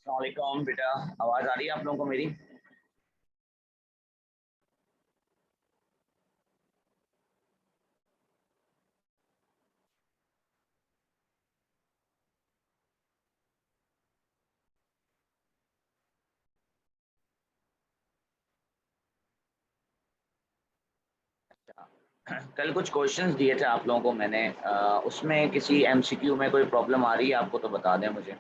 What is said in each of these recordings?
अस्सलाम वालेकुम बेटा, आवाज़ आ रही है आप लोगों को मेरी? कल कुछ क्वेश्चंस दिए थे आप लोगों को मैंने, उसमें किसी एमसीक्यू में कोई प्रॉब्लम आ रही है आपको तो बता दें मुझे।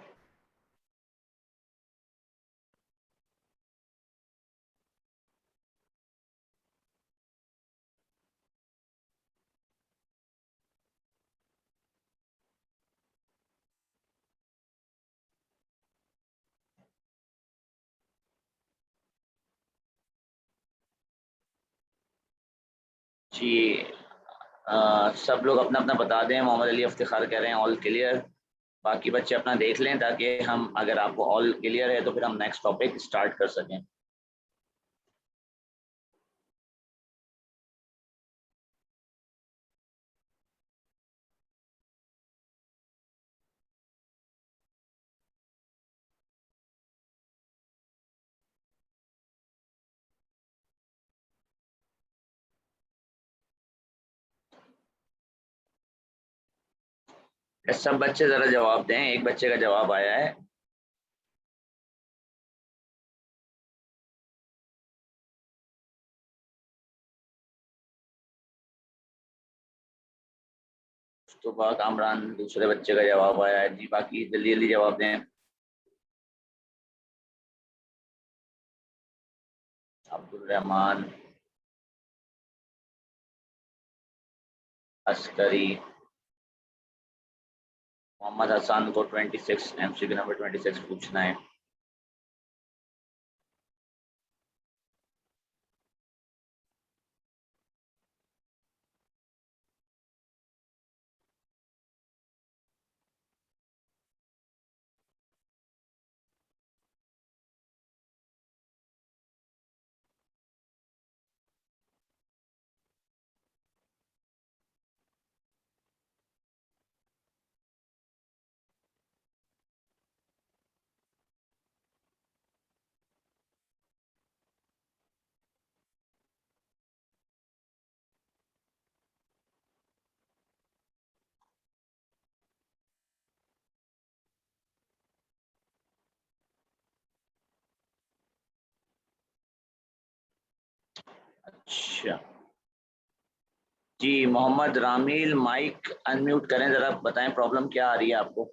जी। सब लोग अपना अपना बता दें। मोहम्मद अली इफ्तिखार कह रहे हैं ऑल क्लियर। बाकी बच्चे अपना देख लें ताकि हम, अगर आपको ऑल क्लियर है तो फिर हम नेक्स्ट टॉपिक स्टार्ट कर सकें। सब बच्चे ज़रा जवाब दें। एक बच्चे का जवाब आया है। मुस्तफा कामरान दूसरे बच्चे का जवाब आया है। जी बाकी जल्दी जल्दी जवाब दें। अब्दुल रहमान, अस्करी, मोहम्मद हसन को 26 एमसीक्यू नंबर 26 पूछना है। अच्छा जी, मोहम्मद रामील माइक अनम्यूट करें ज़रा, बताएं प्रॉब्लम क्या आ रही है आपको।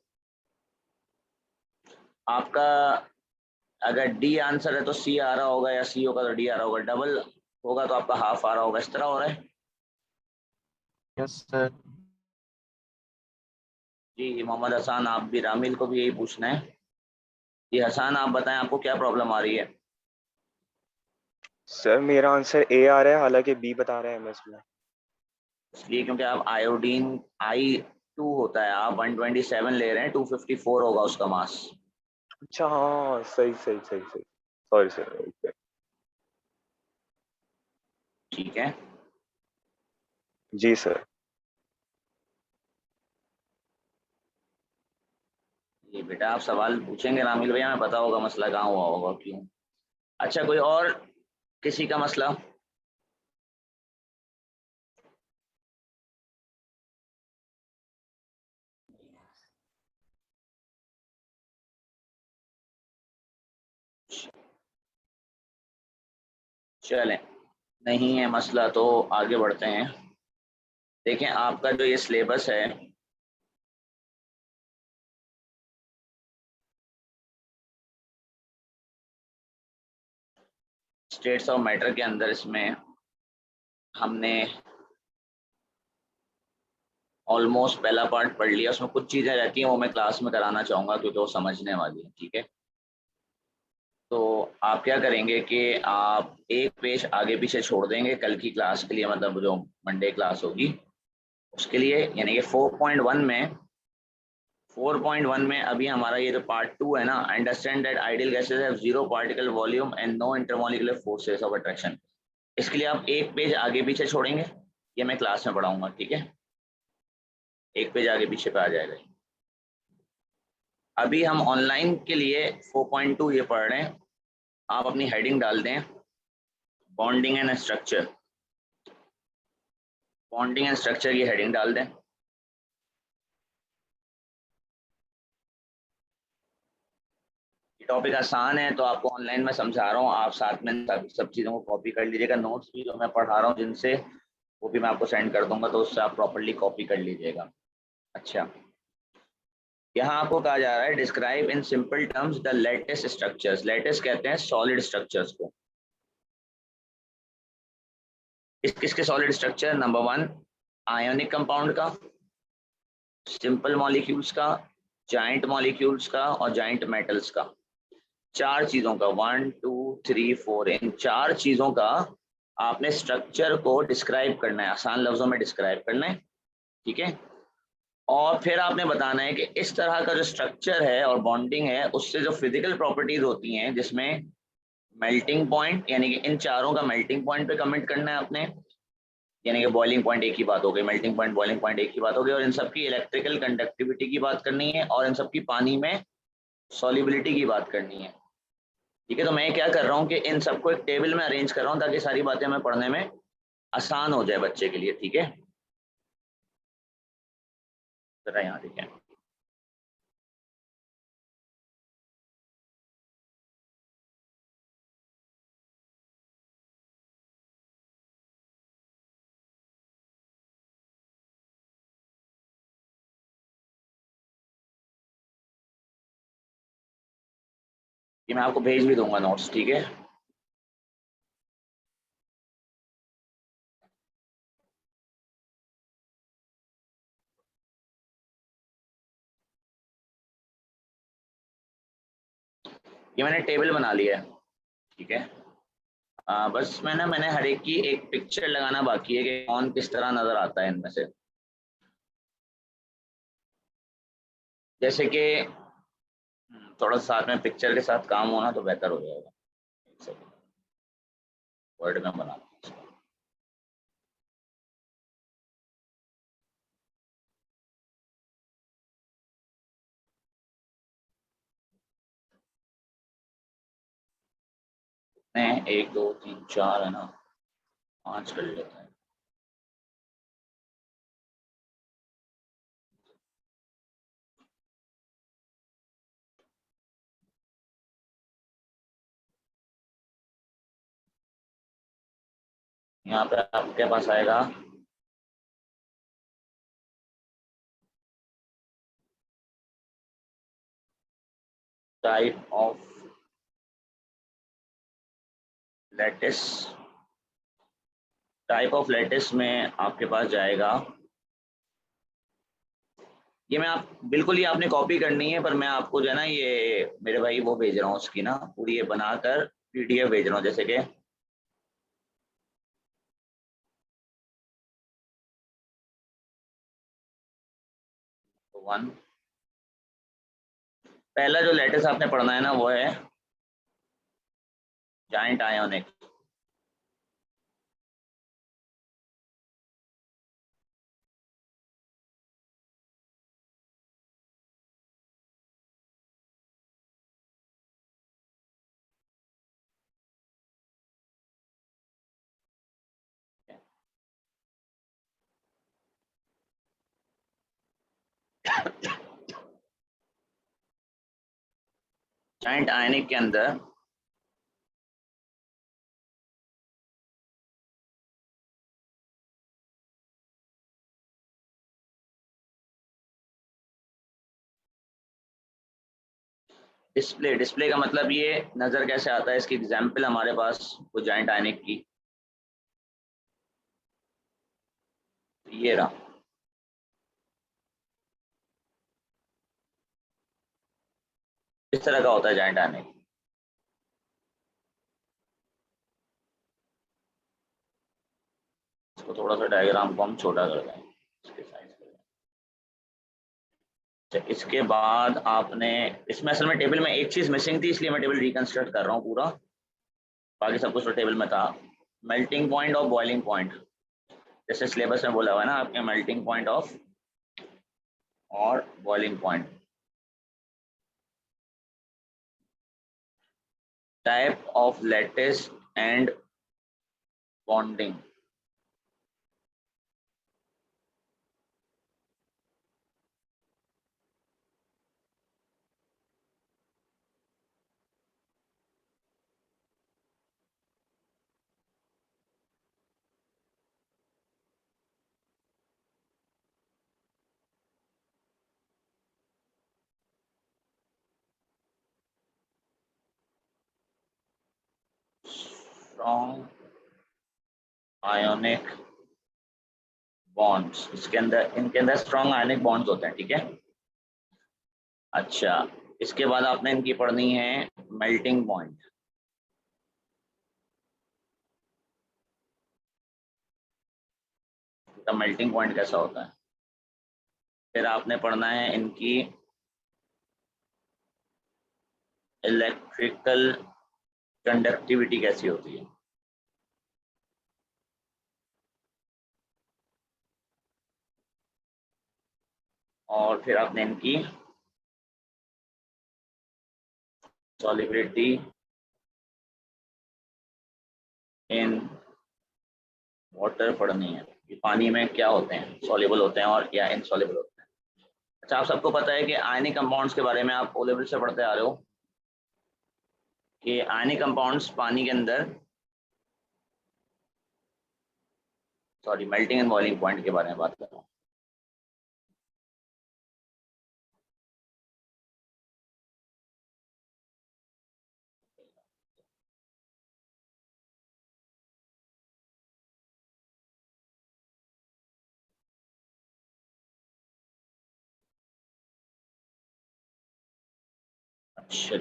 आपका अगर डी आंसर है तो सी आ रहा होगा, या सी होगा तो डी आ रहा होगा, डबल होगा तो आपका हाफ आ रहा होगा। इस तरह हो रहा है। Yes sir. जी मोहम्मद हसन, आप भी रामील को भी यही पूछना है। जी हसन, आप बताएं आपको क्या प्रॉब्लम आ रही है। सर मेरा आंसर ए आ रहा है, हालांकि बी बता रहा है एमएस में। इसलिए क्योंकि आप आयोडीन I2 होता है, आप 127 ले रहे हैं, 254 होगा उसका मास। अच्छा हाँ, सही सही सही सही। Sorry sir, okay. ठीक है। जी सर। ये बेटा आप सवाल पूछेंगे रामील भैया, हमें पता होगा मसला कहाँ हुआ होगा, क्यों। अच्छा, कोई और किसी का मसला। चलें, नहीं है मसला तो आगे बढ़ते हैं। देखें आपका जो ये सिलेबस है, स्टेट्स ऑफ मैटर के अंदर, इसमें हमने ऑलमोस्ट पहला पार्ट पढ़ लिया। उसमें कुछ चीज़ें रहती हैं वो मैं क्लास में कराना चाहूँगा क्योंकि वो समझने वाली है। ठीक है, तो आप क्या करेंगे कि आप एक पेज आगे पीछे छोड़ देंगे कल की क्लास के लिए, मतलब जो मंडे क्लास होगी उसके लिए। यानी कि 4.1 में अभी हमारा ये जो पार्ट 2 है ना, understand that ideal gases have zero particle volume and no intermolecular forces of attraction. इसके लिए आप एक पेज आगे पीछे छोड़ेंगे, ये मैं क्लास में पढ़ाऊंगा। ठीक है, एक पेज आगे पीछे पे आ जाएगा। अभी हम ऑनलाइन के लिए 4.2 ये पढ़ रहे हैं। आप अपनी हेडिंग डाल दें bonding and structure, bonding and structure की हेडिंग डाल दें। टॉपिक आसान है तो आपको ऑनलाइन में समझा रहा हूँ, आप साथ में सब चीज़ों को कॉपी कर लीजिएगा। नोट्स भी जो मैं पढ़ा रहा हूँ जिनसे, वो भी मैं आपको सेंड कर दूंगा, तो उससे आप प्रॉपर्ली कॉपी कर लीजिएगा। अच्छा, यहाँ आपको कहा जा रहा है describe in simple terms the latest structures. Latest कहते हैं सॉलिड स्ट्रक्चर्स को। किसके solid structure? Number 1 ionic compound का, सिंपल मॉलिक्यूल्स का, जाइंट मॉलिक्यूल्स का और जाइंट मेटल्स का। 4 चीजों का, 1 2 3 4, इन 4 चीजों का आपने स्ट्रक्चर को डिस्क्राइब करना है, आसान लफ्जों में डिस्क्राइब करना है, ठीक है। और फिर आपने बताना है कि इस तरह का जो स्ट्रक्चर है और बॉन्डिंग है, उससे जो फिजिकल प्रॉपर्टीज होती हैं, जिसमें मेल्टिंग पॉइंट, यानी कि इन चारों का मेल्टिंग पॉइंट पे कमेंट करना है आपने, यानी कि बॉइलिंग पॉइंट एक ही बात हो गई, मेल्टिंग पॉइंट बॉइलिंग पॉइंट एक ही बात हो गई, और इन सब की इलेक्ट्रिकल कंडक्टिविटी की बात करनी है, और इन सब की पानी में सॉल्युबिलिटी की बात करनी है, ठीक है। तो मैं क्या कर रहा हूँ कि इन सबको एक टेबल में अरेंज कर रहा हूँ ताकि सारी बातें हमें पढ़ने में आसान हो जाए बच्चे के लिए, ठीक है। जरा यहाँ देखें, ये मैं आपको भेज भी दूंगा नोट्स, ठीक है। ये मैंने टेबल बना लिया है, ठीक है। बस मैंने हर एक की एक पिक्चर लगाना बाकी है कि कौन किस तरह नजर आता है इनमें से। जैसे कि थोड़ा साथ में पिक्चर के साथ काम होना तो बेहतर हो जाएगा। एक सेकंड, वर्ड में बना, मैं 1 2 3 4 है ना, 5 कर लेते हैं। यहाँ पे आपके पास आएगा type of lattice. Type of lattice में आपके पास जाएगा, ये मैं आप बिल्कुल ही आपने कॉपी करनी है, पर मैं आपको जो है ना, ये मेरे भाई वो भेज रहा हूँ उसकी ना पूरी ये बनाकर पीडीएफ भेज रहा हूँ। जैसे कि वन, पहला जो लेटेस्ट आपने पढ़ना है ना वो है जाइंट आयोनिक। जाइंट आयनिक के अंदर डिस्प्ले, डिस्प्ले का मतलब ये नजर कैसे आता है, इसकी एग्जांपल हमारे पास वो जाइंट आयनिक की ये रहा। इस तरह का होता है जाइंट आयनिक। इसको थोड़ा सा डायग्राम को हम छोटा कर दें, इसके साइज को। अच्छा, इसके बाद आपने, इसमें असल में टेबल में एक चीज मिसिंग थी, इसलिए मैं टेबल रिकंस्ट्रक्ट कर रहा हूँ पूरा, बाकी सब कुछ तो टेबल में था। मेल्टिंग पॉइंट और बॉइलिंग पॉइंट, जैसे सिलेबस में बोला हुआ है ना आपके, मेल्टिंग पॉइंट ऑफ और boiling point. Type of lattice and bonding. Strong ionic bonds, इसके अंदर इनके अंदर स्ट्रॉन्ग आयोनिक बॉन्ड्स होते हैं, ठीक है। अच्छा, इसके बाद आपने इनकी पढ़नी है मेल्टिंग पॉइंट। तो मेल्टिंग पॉइंट कैसा होता है। फिर आपने पढ़ना है इनकी इलेक्ट्रिकल कंडक्टिविटी कैसी होती है। और फिर आपने इनकी सॉल्युबिलिटी इन वाटर पढ़नी है कि पानी में क्या होते हैं, सॉल्युबल होते हैं और या इनसॉल्युबल होते हैं। अच्छा, आप सबको पता है कि आयनिक कंपाउंड्स के बारे में आप ओ लेवल से पढ़ते आ रहे हो कि आयनिक कंपाउंड्स पानी के अंदर, sorry melting and boiling point के बारे में बात कर रहा हूँ। अच्छा,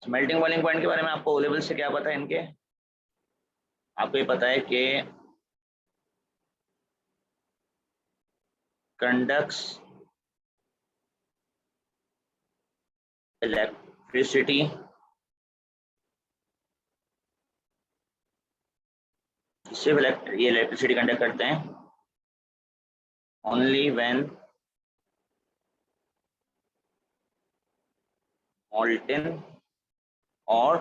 मेल्टिंग बॉइलिंग पॉइंट के बारे में आपको ओ लेवल से क्या पता है इनके। आपको ये पता है कि कंडक्ट्स इलेक्ट्रिसिटी सिर्फ ये इलेक्ट्रिसिटी कंडक्ट करते हैं ओनली व्हेन molten और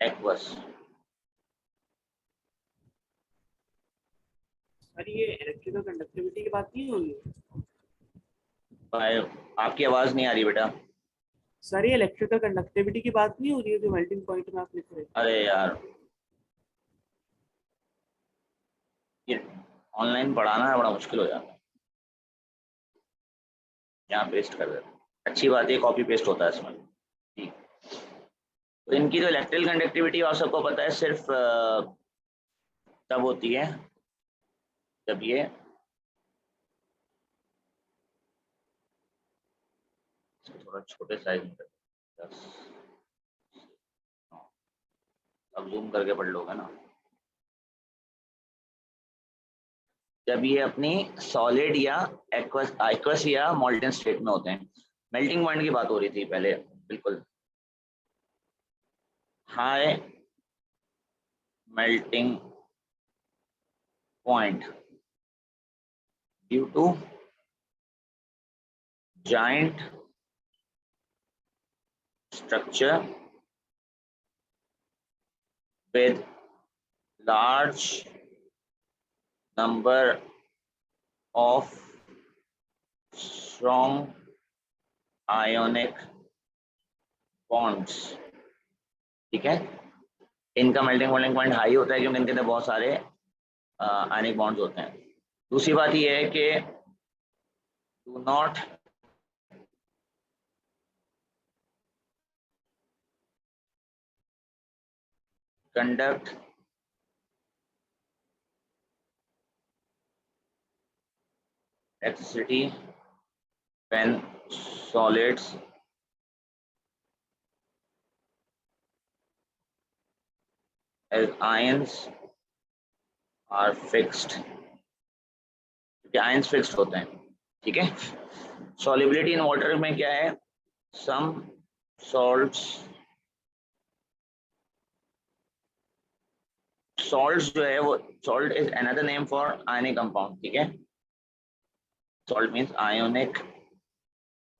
aqueous। सर ये इलेक्ट्रिकल कंडक्टिविटी की बात नहीं हो रही है। आपकी आवाज नहीं आ रही बेटा। सर ये इलेक्ट्रिकल कंडक्टिविटी की बात नहीं हो रही है जो मेल्टिंग पॉइंट में आप लिख रहे हैं। अरे यार, ये ऑनलाइन पढ़ाना है बड़ा मुश्किल हो जाता है। यहाँ पेस्ट कर देते हैं। अच्छी बात है, कॉपी पेस्ट होता है इसमें। ठीक, तो इनकी जो इलेक्ट्रिकल कंडक्टिविटी आप सबको पता है सिर्फ तब होती है जब ये थोड़ा छोटे साइज में बस, अब जूम करके पढ़ लोगे ना। जब ये अपनी सॉलिड या एक्वस या मोल्टन स्टेट में होते हैं। मेल्टिंग पॉइंट की बात हो रही थी पहले, बिल्कुल। High melting point due to giant structure with large number of strong ionic bonds। ठीक है, इनका मेल्टिंग पॉइंट हाई होता है क्योंकि इनके अंदर बहुत सारे आयनिक बॉन्ड्स होते हैं। दूसरी बात यह है कि do not conduct electricity when solids as ions are fixed। Ions fixed होते हैं, ठीक है। सॉल्युबिलिटी इन वाटर में क्या है, सम सॉल्ट्स सॉल्ट जो है वो salt is another name for ionic compound, ठीक है। Salt means ionic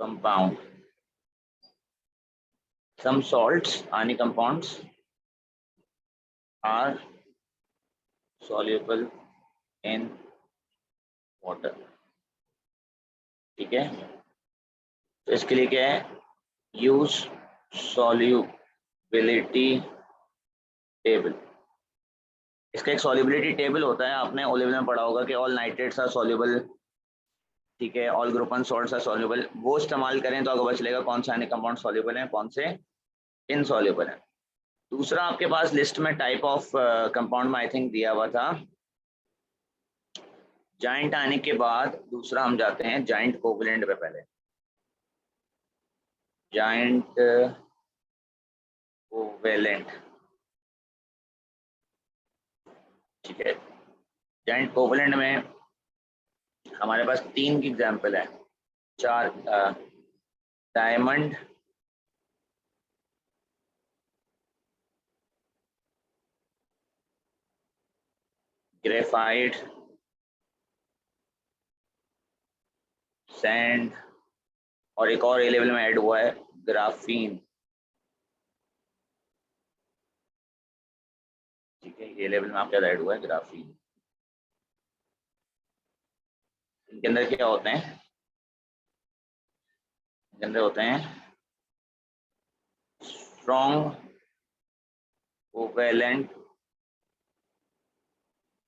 compound. Some salts ionic compounds are soluble in water, ठीक है। तो इसके लिए क्या है, यूज solubility टेबल। इसका एक solubility टेबल होता है, आपने ओ लेवल में पढ़ा होगा कि ऑल नाइट्रेट्स आर soluble, ठीक है, all group 1 salts are soluble। वो इस्तेमाल करें तो आपको पता चलेगा कौन से आयनिक कंपाउंड soluble हैं, कौन से इनसॉल्युबल हैं। दूसरा आपके पास लिस्ट में टाइप ऑफ कंपाउंड में आई थिंक दिया हुआ था, जाइंट आने के बाद दूसरा हम जाते हैं जाइंट कोवलेंट पे। पहले जाइंट कोवलेंट, ठीक है। जाइंट कोवलेंट में हमारे पास 3 की एग्जांपल है, 4 डायमंड, ग्रेफाइट, सैंड, और एक और ए लेवल में ऐड हुआ है ग्राफीन, ठीक है। ये लेवल में आपके ऐड हुआ है ग्राफीन। इनके अंदर क्या होते हैं, इनके अंदर होते हैं स्ट्रॉन्ग कोवेलेंट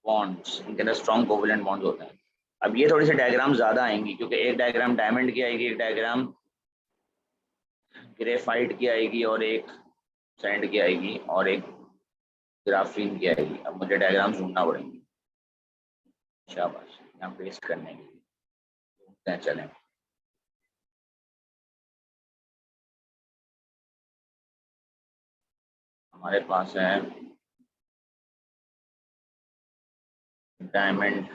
बॉन्ड्स, इनके अंदर स्ट्रॉन्ग कोवेलेंट बॉन्ड्स होते हैं। अब ये थोड़ी सी डायग्राम ज्यादा आएंगी, क्योंकि एक डायग्राम डायमंड की आएगी, एक डायग्राम ग्रेफाइट की आएगी, और एक सैंड की आएगी, और एक ग्राफीन की आएगी। अब मुझे डायग्राम ढूंढना पड़ेंगे, शाबाश, यहाँ पेस्ट करने के लिए ढूंढते हैं, चलें। हमारे पास है डायमंड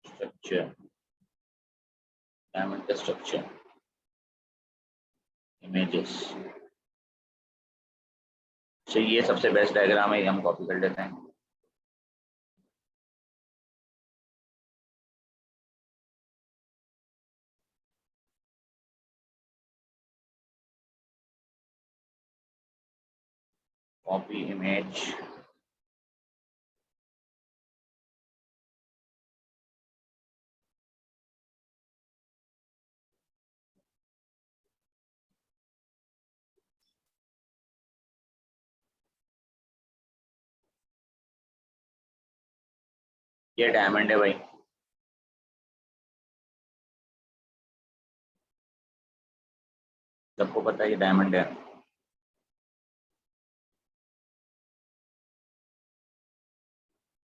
स्ट्रक्चर, डायमंड का स्ट्रक्चर, इमेजेस। तो ये सबसे बेस्ट डायग्राम है, ये हम कॉपी कर लेते हैं। कॉपी इमेज, ये डायमंड है भाई, सबको पता है ये डायमंड है,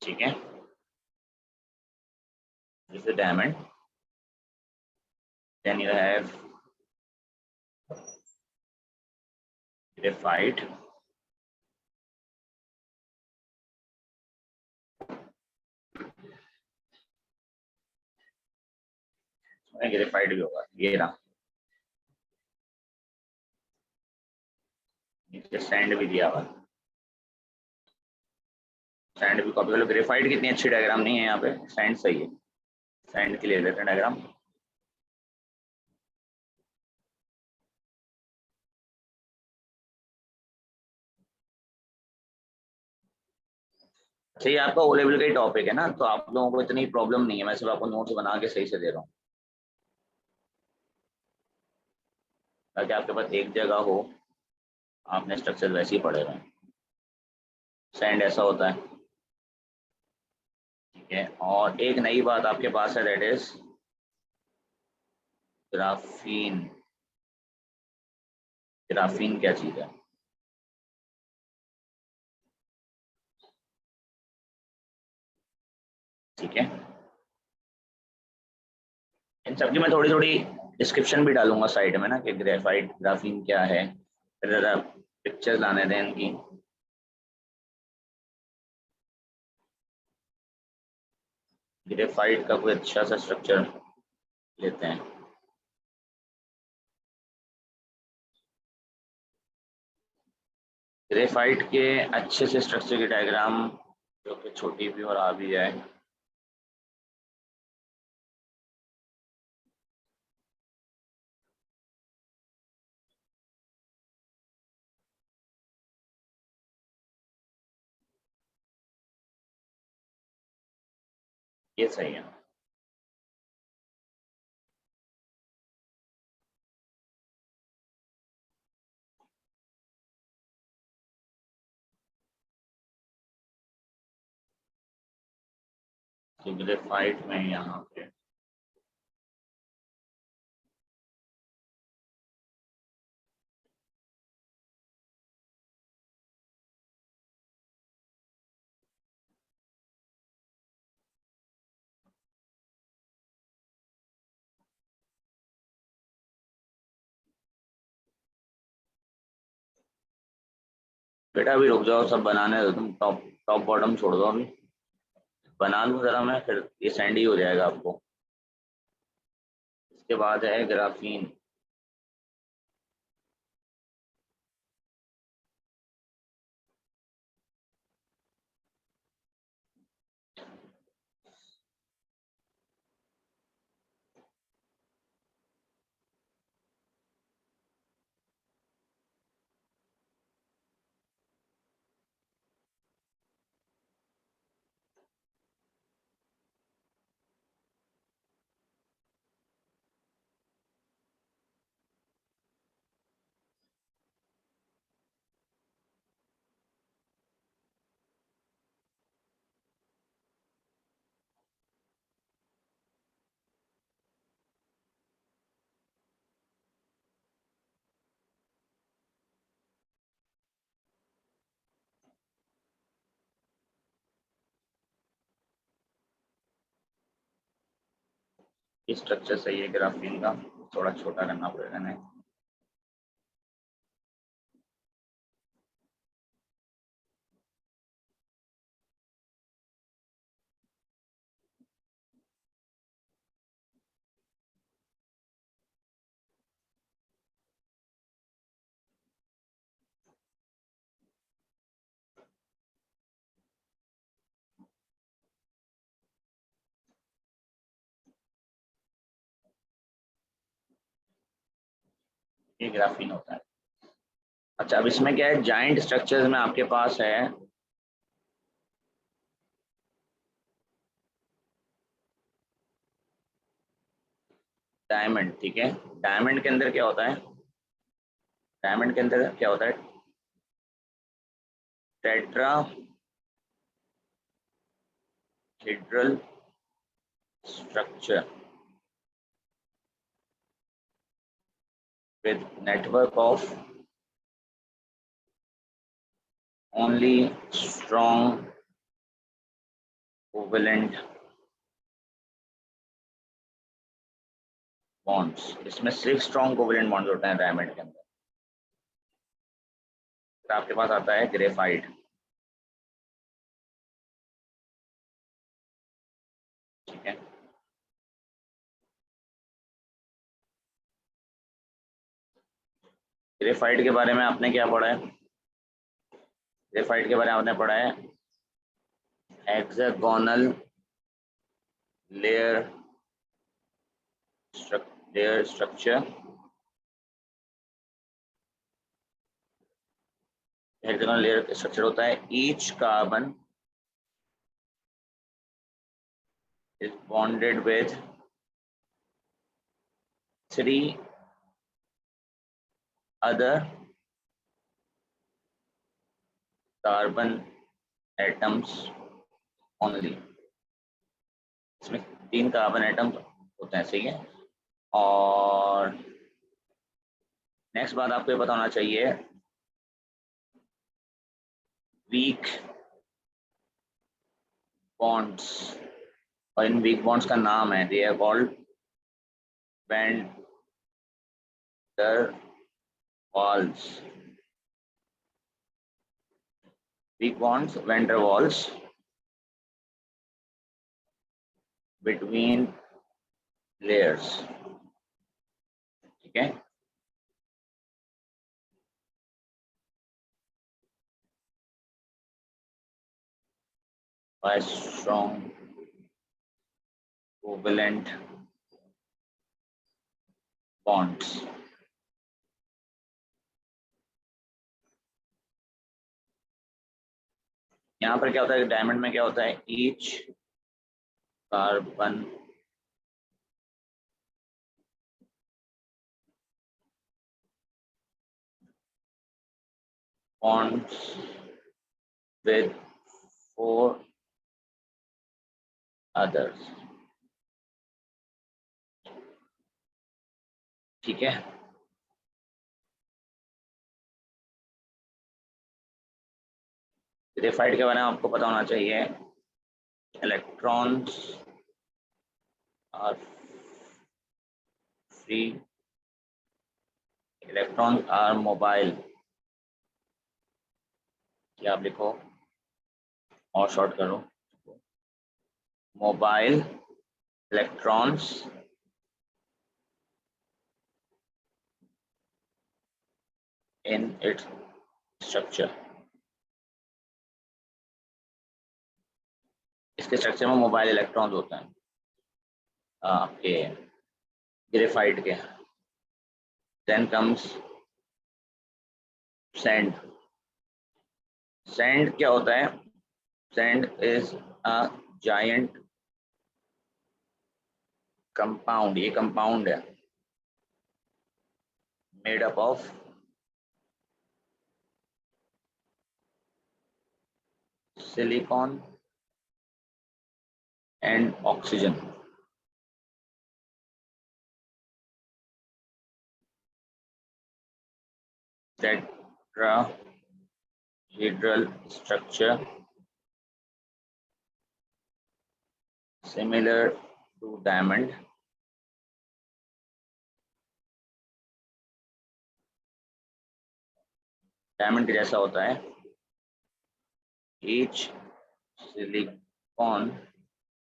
ठीक है। This is diamond, then you have graphite, graphite भी होगा, ये रहा, नीचे सैंड भी दिया हुआ, सैंड भी कॉपी कर लो। ग्रेफाइट कितनी अच्छी डायग्राम नहीं है यहाँ पे, सैंड सही है, सैंड के लिए लेते हैं डायग्राम। अच्छा, ये आपका ओ लेवल का ही टॉपिक है ना, तो आप लोगों को इतनी प्रॉब्लम नहीं है, मैं सिर्फ आपको नोट्स बना के सही से दे रहा हूँ, ताकि आपके पास एक जगह हो, आपने स्ट्रक्चर वैसे ही पढ़े रहे। सैंड ऐसा होता है, ठीक है। और एक नई बात आपके पास है, दैट इज ग्राफीन। ग्राफीन क्या चीज है, ठीक है। इन सबकी मैं थोड़ी थोड़ी डिस्क्रिप्शन भी डालूंगा साइड में ना, कि ग्रेफाइट ग्राफीन क्या है, जरा पिक्चर्स लाने दें इनकी। ग्रेफाइट का कोई अच्छा सा स्ट्रक्चर लेते हैं, ग्रेफाइट के अच्छे से स्ट्रक्चर की डायग्राम जो कि छोटी भी और आ भी जाए। ये सही है। तो ग्रेफाइट में यहाँ पे बेटा अभी रुक जाओ, सब बनाने दो, तुम टॉप टॉप बॉटम छोड़ दो, अभी बना लूँ जरा मैं, फिर ये सैंडी हो जाएगा आपको। इसके बाद है ग्राफीन। स्ट्रक्चर सही है ग्राफीन का, थोड़ा छोटा करना पड़ेगा नहीं। ये ग्राफीन होता है। अच्छा, अब इसमें क्या है, जाइंट स्ट्रक्चर्स में आपके पास है डायमंड। ठीक है, डायमंड के अंदर क्या होता है, डायमंड के अंदर क्या होता है, tetrahedral structure with network of only strong covalent bonds। इसमें सिर्फ स्ट्रॉन्ग कोवेलेंट बॉन्ड्स होते हैं डायमंड के अंदर। फिर आपके पास आता है ग्रेफाइट। ठीक है, ग्रेफाइट के बारे में आपने क्या पढ़ा है, ग्रेफाइट के बारे में आपने पढ़ा है hexagonal layer structure. Hexagonal layer structure होता है, each carbon is bonded with 3 other carbon atoms only। इसमें 3 कार्बन एटम होते हैं, सही है। और नेक्स्ट बात आपको ये पता होना चाहिए, वीक बॉन्ड्स, और इन वीक बॉन्ड्स का नाम है, they are called van der Waals. Weak bonds van der Waals between layers. ठीक है, by strong covalent bonds. यहाँ पर क्या होता है, डायमंड में क्या होता है, each carbon bonds with 4 others. ठीक है, ग्रेफाइट के बारे में आपको पता होना चाहिए, electrons are free, electrons are mobile, क्या आप लिखो और शॉर्ट करो, mobile electrons in its structure. इसके स्ट्रक्चर में मोबाइल इलेक्ट्रॉन्स होते हैं आपके ग्रेफाइट के। Then comes sand. सैंड क्या होता है, sand is a giant compound, ये कंपाउंड है made up of silicon and oxygen. Tetrahedral structure similar to diamond. Diamond के जैसा होता है। ईच सिलिकॉन,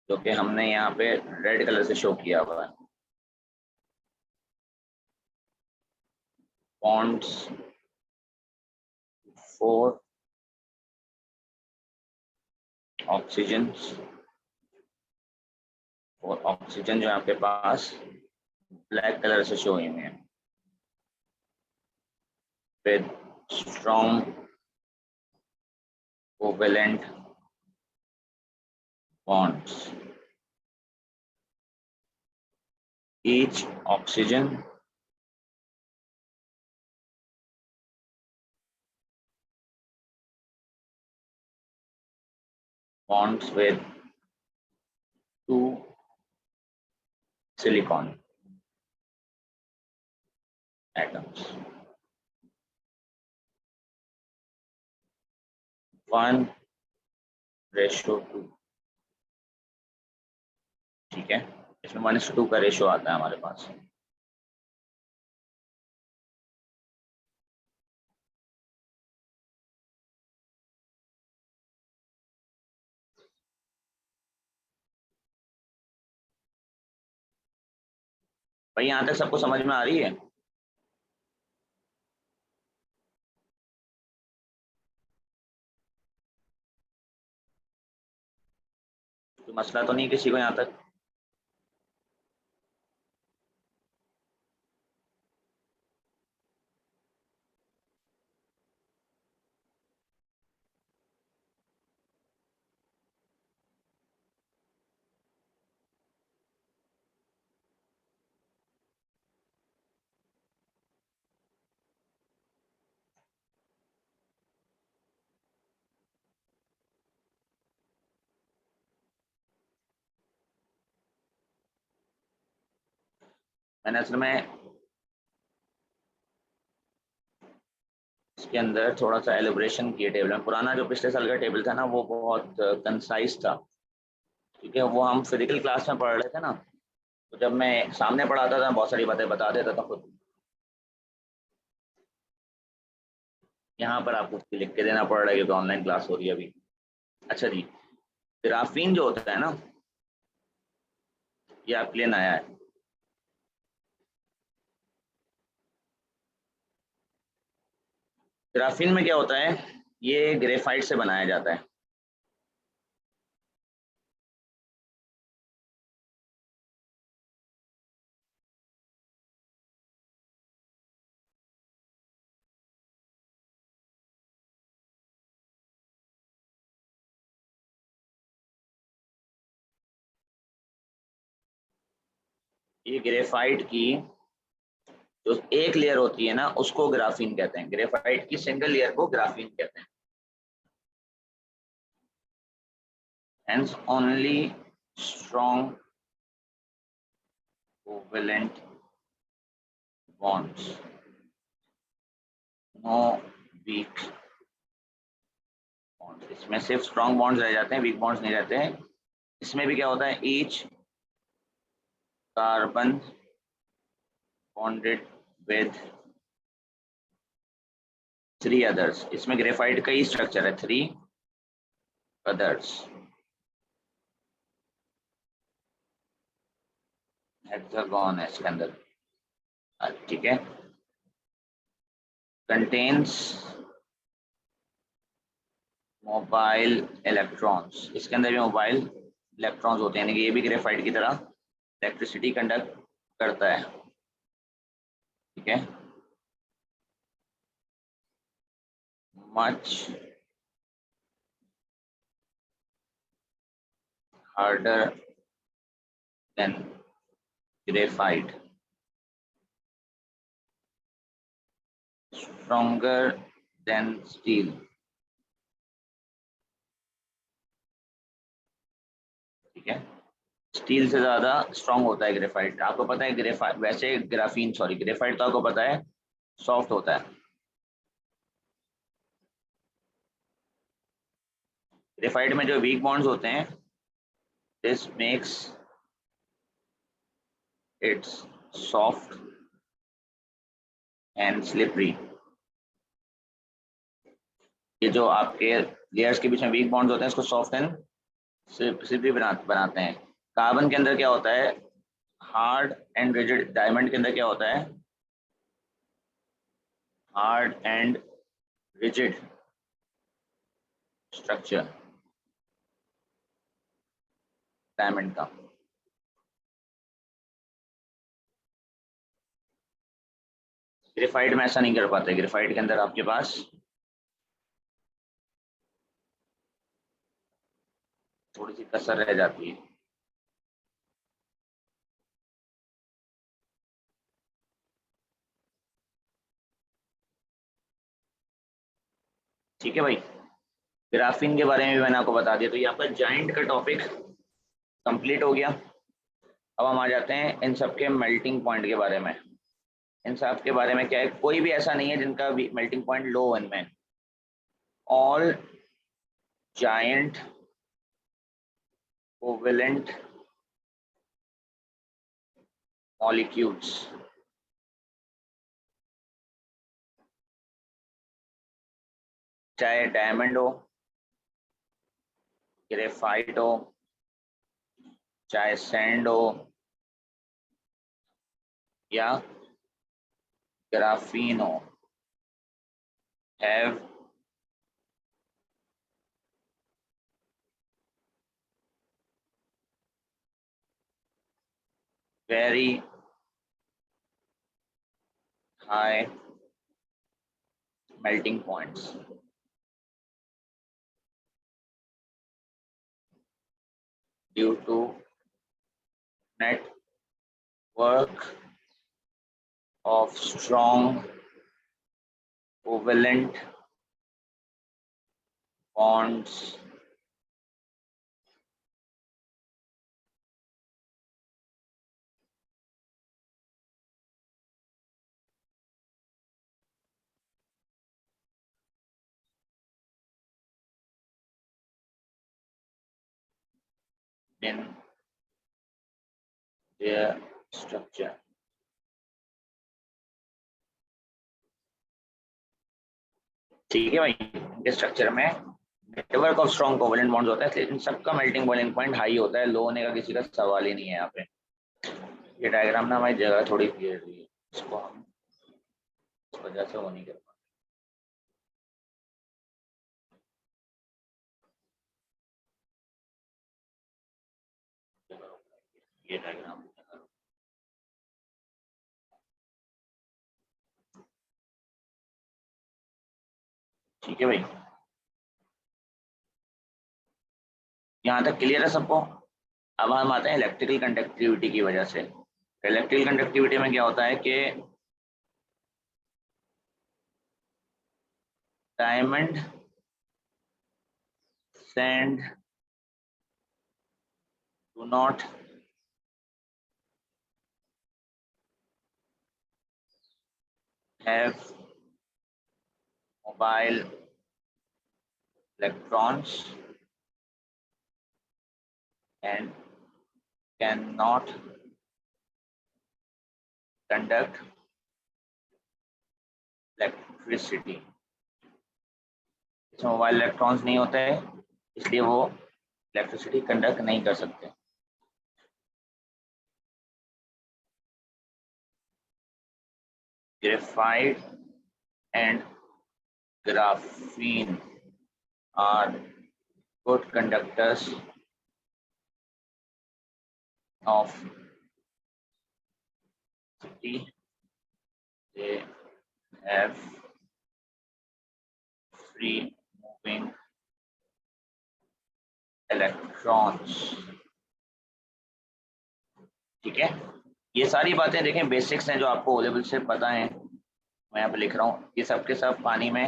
जो कि हमने यहाँ पे रेड कलर से शो किया हुआ है, बॉन्ड्स 4 ऑक्सीजन, और ऑक्सीजन जो आपके पास ब्लैक कलर से शो हुए हैं, with strong covalent bonds. Each oxygen bonds with 2 silicon atoms. 1:2, ठीक है, इसमें 1:2 का रेशो आता है हमारे पास। भाई यहाँ तक सबको समझ में आ रही है? कोई मसला तो नहीं किसी को यहाँ तक? मैंने असल में इसके अंदर थोड़ा सा एलिब्रेशन किया टेबल में। पुराना जो पिछले साल का टेबल था ना, वो बहुत कंसाइज था, ठीक है, वो हम फिजिकल क्लास में पढ़ रहे थे ना, तो जब मैं सामने पढ़ाता था बहुत सारी बातें बता देता था खुद। यहाँ पर आपको लिख के देना पड़ रहा है क्योंकि ऑनलाइन क्लास हो रही है अभी। अच्छा जी, ग्राफीन जो होता है ना, ये आपके लिए नया है। ग्राफीन में क्या होता है, ये ग्रेफाइट से बनाया जाता है। ये ग्रेफाइट की जो एक लेयर होती है ना उसको ग्राफीन कहते हैं। ग्रेफाइट की सिंगल लेयर को ग्राफीन कहते हैं। Hence only strong covalent bonds, no weak bonds। इसमें सिर्फ स्ट्रॉन्ग बॉन्ड्स रह जाते हैं, वीक बॉन्ड्स नहीं रहते हैं। इसमें भी क्या होता है, each carbon bonded with 3 others. इसमें ग्रेफाइट का ही स्ट्रक्चर है, 3 अदर्स। हेक्सागोन है इसके अंदर, ठीक है। कंटेन्स मोबाइल इलेक्ट्रॉन्स, इसके अंदर भी मोबाइल इलेक्ट्रॉन्स होते हैं, यानी कि ये भी ग्रेफाइट की तरह इलेक्ट्रिसिटी कंडक्ट करता है, ठीक है। Much harder than graphite, stronger than steel, ठीक है। स्टील से ज्यादा स्ट्रॉन्ग होता है ग्रेफाइट। आपको पता है ग्रेफाइट, वैसे ग्राफीन सॉरी ग्रेफाइट तो आपको पता है सॉफ्ट होता है। ग्रेफाइट में जो वीक बॉन्ड्स होते हैं, this makes it's soft and slippery. ये जो आपके लेयर्स के बीच में वीक बॉन्ड्स होते हैं इसको सॉफ्ट एंड स्लिपरी बनाते हैं। कार्बन के अंदर क्या होता है, हार्ड एंड रिजिड। डायमंड के अंदर क्या होता है, hard and rigid structure diamond का। ग्रेफाइट में ऐसा नहीं कर पाते। ग्रेफाइट के अंदर आपके पास थोड़ी सी कसर रह जाती है। ठीक है भाई, ग्राफीन के बारे में भी मैंने आपको बता दिया। तो ये आपका जाइंट का टॉपिक कंप्लीट हो गया। अब हम आ जाते हैं इन सब के मेल्टिंग पॉइंट के बारे में। इन सब के बारे में क्या है, कोई भी ऐसा नहीं है जिनका मेल्टिंग पॉइंट लो वन में। ऑल जाइंट कोवेलेंट मॉलिक्यूल्स चाहे डायमंड हो, ग्रेफाइट हो, चाहे सैंड हो या ग्राफीन हो, have very high melting points due to network of strong covalent bonds in their structure। ठीक है भाई, इनके स्ट्रक्चर में network of strong covalent bonds होता है, इसलिए इन सबका मेल्टिंग बॉइलिंग पॉइंट हाई होता है। लो होने का किसी का सवाल ही नहीं है यहाँ पे। ये डायग्राम ना हमारी जगह थोड़ी घेर रही है, इसको हम इस वजह से वो नहीं कर पाते। ये डायग्राम ठीक है भाई, यहाँ तक क्लियर है सबको। अब हम आते हैं इलेक्ट्रिकल कंडक्टिविटी की वजह से। इलेक्ट्रिकल कंडक्टिविटी में क्या होता है कि diamond sand do not have mobile electrons and cannot conduct electricity. इसमें मोबाइल इलेक्ट्रॉन्स नहीं होते हैं, इसलिए वो इलेक्ट्रिसिटी कंडक्ट नहीं कर सकते. Graphite and graphene are good conductors of electricity. They have free moving electrons. ठीक है, ये सारी बातें देखें बेसिक्स हैं जो आपको ओ लेवल से पता है. मैं यहाँ पे लिख रहा हूँ, ये सब के सब पानी में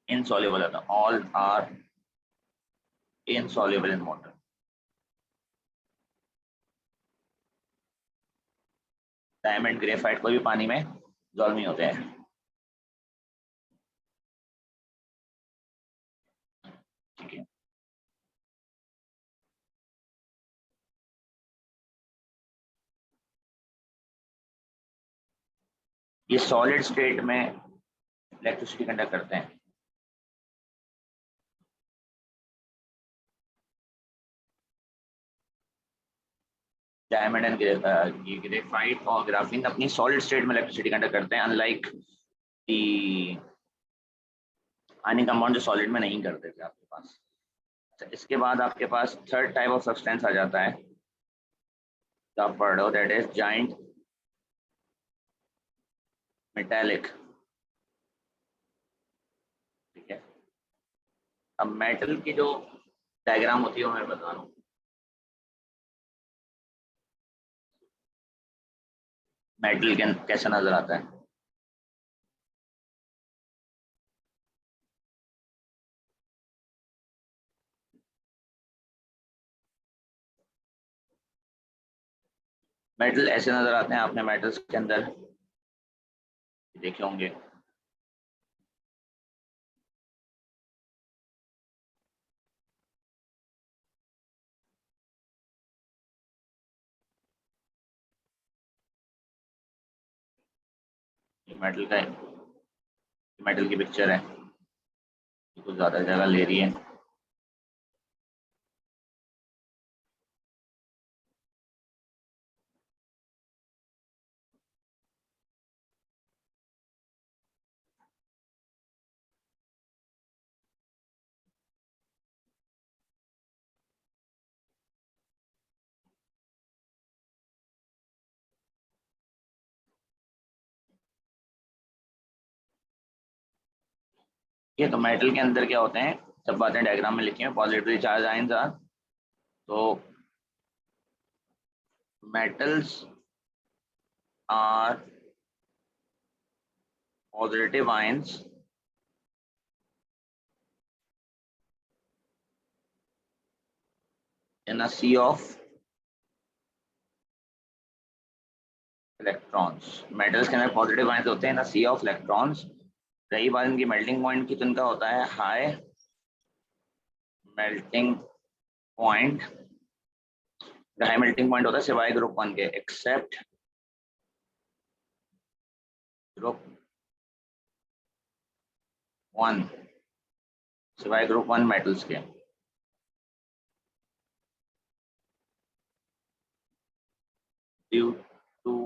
इनसॉल्युबल है. All are insoluble in water. Diamond graphite कोई भी पानी में डिसॉल्व नहीं होते हैं. ठीक है, ये सॉलिड स्टेट में इलेक्ट्रिसिटी कंडक्ट करते हैं. डायमंड एंड ग्रेफाइट और ग्राफीन अपनी सॉलिड स्टेट में इलेक्ट्रिसिटी कंडक्ट करते हैं, अनलाइक दी आयनिक कंपाउंड जो सॉलिड में नहीं करते थे आपके पास. अच्छा, इसके बाद आपके पास थर्ड टाइप ऑफ सब्सटेंस आ जाता है जो आप पढ़ रहे हो, दैट इज जाइंट मेटालिक. ठीक है, अब मेटल की जो डायग्राम होती है वो मैं बता रहा हूँ. मेटल कैसा नजर आता है. मेटल ऐसे नजर आते हैं, आपने मेटल्स के अंदर देखे होंगे. मेटल का मेटल की पिक्चर है, कुछ ज्यादा जगह ले रही है. ये तो मेटल के अंदर क्या होते हैं, सब बातें डायग्राम में लिखी हैं. पॉजिटिवली चार्ज आयंस आर, तो metals are positive ions in a sea of electrons. Metals के अंदर पॉजिटिव आयंस होते हैं इन अ sea of electrons. रही बात इनकी मेल्टिंग पॉइंट की, तो इनका होता है high melting point. High melting point होता है सिवाय ग्रुप 1 के, एक्सेप्ट ग्रुप 1, सिवाय ग्रुप 1 मेटल्स के. Due to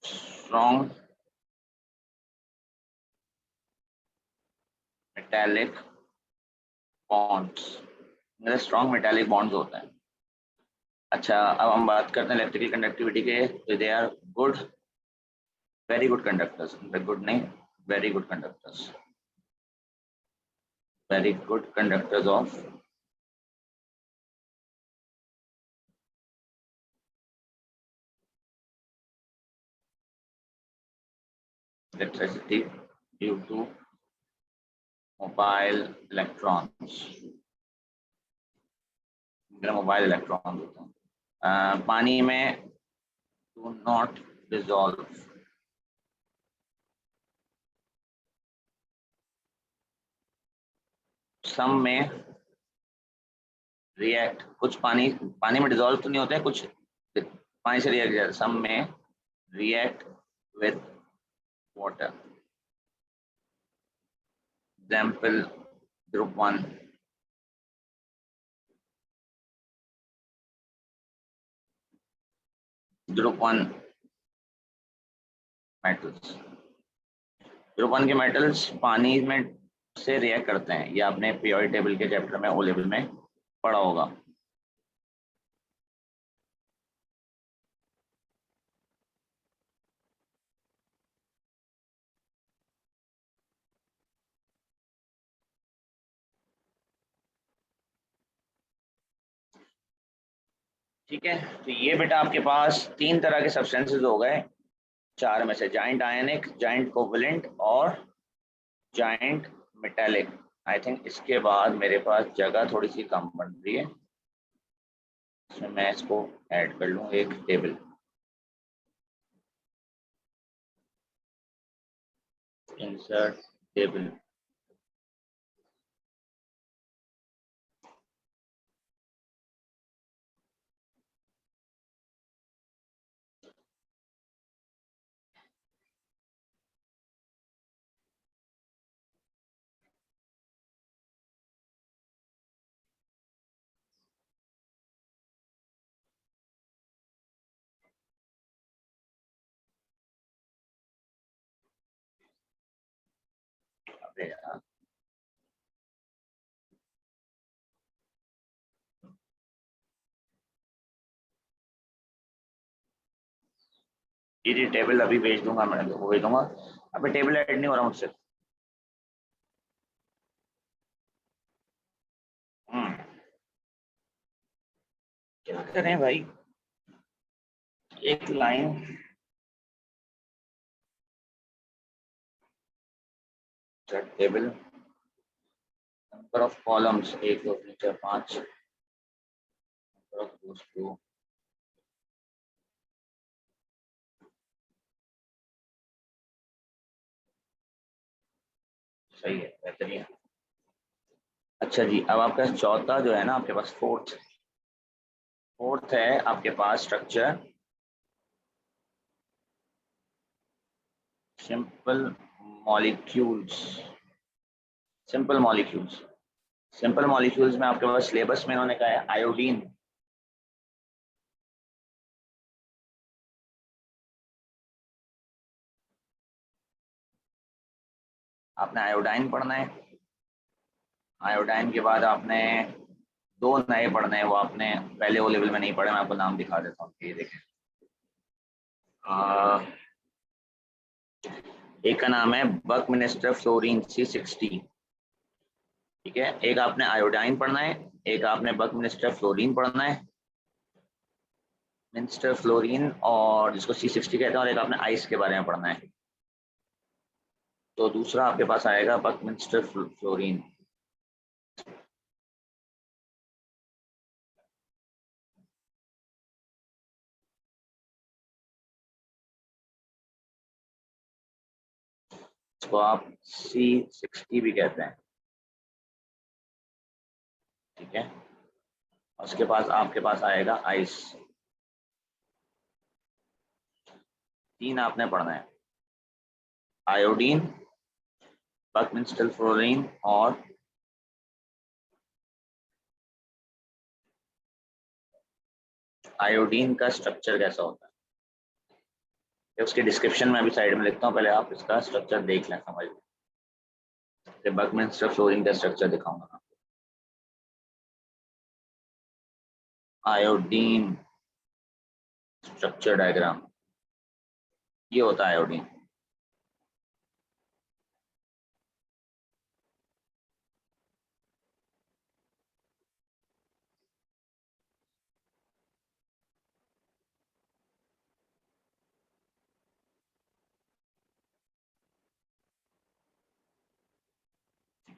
strong metallic bonds. Strong metallic bonds होते हैं. अच्छा, अब हम बात करते हैं इलेक्ट्रिकल कंडक्टिविटी के. तो they are good, very good conductors. Good नहीं, very good conductors. Very good conductors of electricity due to mobile electrons, mobile electron होता है। पानी में डू नॉट डिजॉल्व, सम में रिएक्ट, कुछ पानी में डिजॉल्व तो नहीं होते हैं, कुछ पानी से रिएक्ट जाते, सम में react with water. Example group 1, group 1 metals, group 1 के मेटल्स पानी में से रिएक्ट करते हैं। ये आपने पीरियोडिक टेबल के चैप्टर में ओ लेवल में पढ़ा होगा। ठीक है, तो ये बेटा आपके पास 3 तरह के सब्सटेंसेस हो गए, 4 में से, जाइंट आयनिक, जाइंट कोवलेंट और जाइंट मेटालिक। आई थिंक इसके बाद मेरे पास जगह थोड़ी सी कम बन रही है, इसमें मैं इसको ऐड कर लूँ एक टेबल। इंसर्ट टेबल, अबे यार ये टेबल अभी भेज दूंगा, मैं वो भेज दूंगा। अभी टेबल ऐड नहीं हो रहा मुझसे। क्या करें भाई, एक line table, number of columns 1 2 3 4 5, number of रोज 2, सही है, बेहतरीन। अच्छा जी, अब आपका चौथा जो है ना, आपके पास फोर्थ है आपके पास structure simple molecules. Simple molecules, simple molecules में आपके पास सिलेबस में इन्होंने कहा है आयोडीन। आपने आयोडाइन पढ़ना है। आयोडाइन के बाद आपने 2 नए पढ़ने हैं, वो आपने पहले वो लेवल में नहीं पढ़े, मैं आपको नाम दिखा देता हूँ। ये देखें, एक का नाम है बकमिनिस्टर फ्लोरीन C60। ठीक है, एक आपने आयोडाइन पढ़ना है, एक आपने बकमिनिस्टर फ्लोरीन पढ़ना है, मिनिस्टर फ्लोरीन और जिसको C60 कहते हैं, और एक आपने आइस के बारे में पढ़ना है। तो दूसरा आपके पास आएगा बकमिनिस्टर फ्लोरीन। इसको आप C60 भी कहते हैं। ठीक है, उसके पास आपके पास आएगा आइस। 3 आपने पढ़ना है, आयोडीन, बकमिंस्टर फ्लोरीन और आयोडीन का स्ट्रक्चर कैसा होता है, उसके डिस्क्रिप्शन में अभी साइड में लिखता हूँ, पहले आप इसका स्ट्रक्चर देख लें, समझ लें। बकमिंस्टर फ्लोरीन का स्ट्रक्चर दिखाऊंगा। आयोडीन स्ट्रक्चर डायग्राम, ये होता है आयोडीन।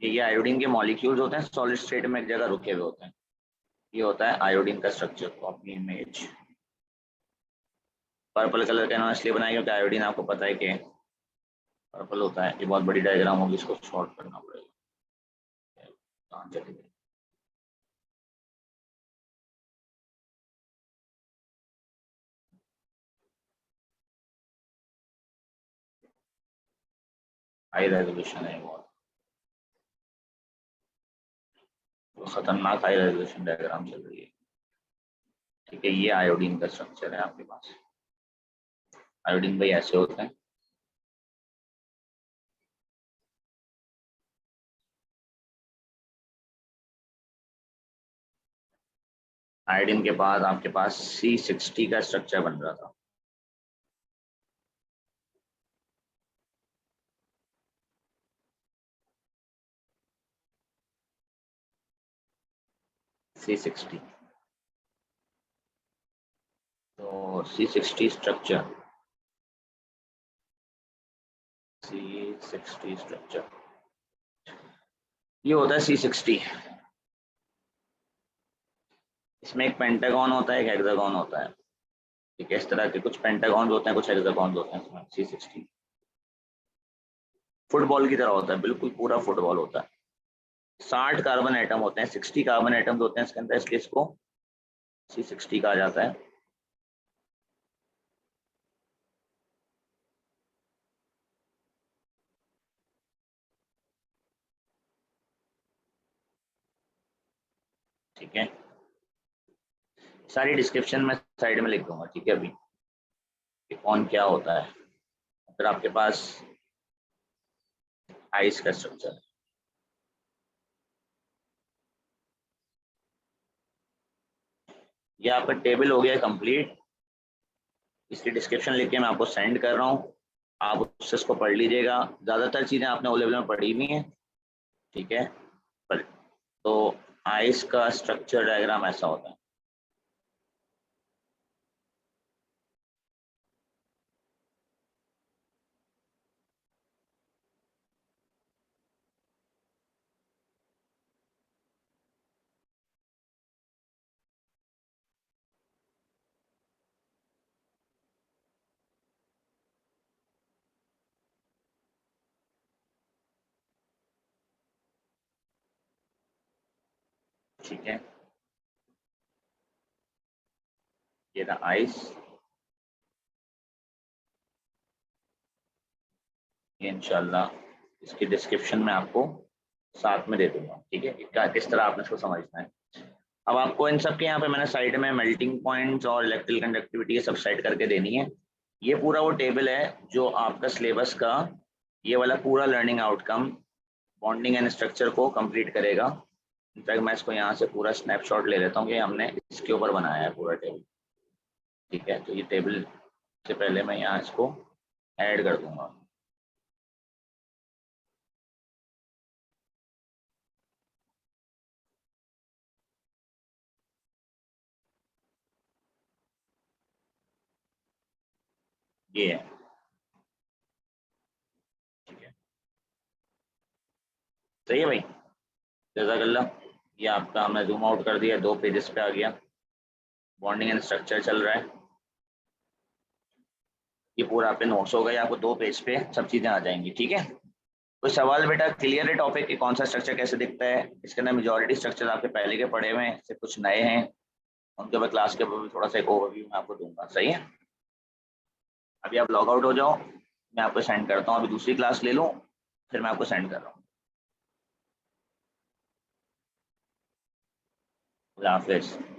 ये आयोडीन के मॉलिक्यूल्स होते हैं, सॉलिड स्टेट में एक जगह रुके हुए होते हैं। ये होता है आयोडीन का structure. Copy image. Purple colour का इन्होंने इसलिए बनाया क्योंकि आयोडीन आपको पता है कि पर्पल होता है। ये बहुत बड़ी डायग्राम होगी, इसको शॉर्ट करना पड़ेगा। कहाँ चली गई? हाई रेजोल्यूशन है बहुत, तो खतरनाक हाई रेजोल्यूशन डायग्राम चल रही है। ठीक है, ये आयोडीन का स्ट्रक्चर है आपके पास। आयोडीन भाई ऐसे होते हैं। आयोडीन के बाद आपके पास C60 का स्ट्रक्चर बन रहा था। C60, तो C60 स्ट्रक्चर, C60 स्ट्रक्चर ये होता है C60। इसमें एक पेंटागन होता है, एक हेक्सागन होता है। ठीक है, इस तरह के कुछ पेंटागन होते हैं, कुछ हेक्सागन होते हैं इसमें। C60 फुटबॉल की तरह होता है, बिल्कुल पूरा फुटबॉल होता है। 60 कार्बन एटम होते हैं, 60 कार्बन एटम्स होते हैं इसके अंदर, इसलिए इसको C60 कहा जाता है। ठीक है, सारी डिस्क्रिप्शन में साइड में लिख दूंगा। ठीक है, अभी कि कौन क्या होता है। फिर आपके पास आइस का स्ट्रक्चर है। ये आपका टेबल हो गया कंप्लीट। इसकी डिस्क्रिप्शन लिख के मैं आपको सेंड कर रहा हूँ, आप उससे इसको पढ़ लीजिएगा। ज़्यादातर चीज़ें आपने ओ लेवल में पढ़ी हुई हैं। ठीक है, पर तो आइस का स्ट्रक्चर डायग्राम ऐसा होता है। ठीक है, ये रहा आइस। ये इंशाल्लाह इसकी डिस्क्रिप्शन में आपको साथ में दे दूंगा। ठीक है, किस तरह आपने इसको समझना है। अब आपको इन सब के यहाँ पे मैंने साइड में मेल्टिंग पॉइंट्स और इलेक्ट्रिकल कंडक्टिविटी ये सब सेट करके देनी है। ये पूरा वो टेबल है जो आपका सिलेबस का ये वाला पूरा learning outcome bonding and structure को कंप्लीट करेगा। इनफैक्ट मैं इसको यहाँ से पूरा स्नैपशॉट ले लेता हूँ कि हमने इसके ऊपर बनाया है पूरा टेबल। ठीक है, तो ये टेबल से पहले मैं यहाँ इसको ऐड कर दूंगा। ये है, ठीक है, सही है भाई, जज़ाकल्लाह। ये आपका हमने जूम आउट कर दिया, 2 पेजेस पे आ गया। बॉन्डिंग एंड स्ट्रक्चर चल रहा है। ये पूरा आपके नोट्स हो गए, आपको 2 पेज पे सब चीज़ें आ जाएंगी। ठीक है, कोई सवाल बेटा? क्लियर है टॉपिक कि कौन सा स्ट्रक्चर कैसे दिखता है? इसके अंदर मेजॉरिटी स्ट्रक्चर आपके पहले के पढ़े हुए हैं, सिर्फ कुछ नए हैं। उनके बाद क्लास के ऊपर भी थोड़ा सा एक ओवरव्यू मैं आपको दूंगा। सही है, अभी आप लॉग आउट हो जाओ, मैं आपको सेंड करता हूँ। अभी दूसरी क्लास ले लूँ, फिर मैं आपको सेंड कर रहा हूँ। अल्लाह हाफिज़।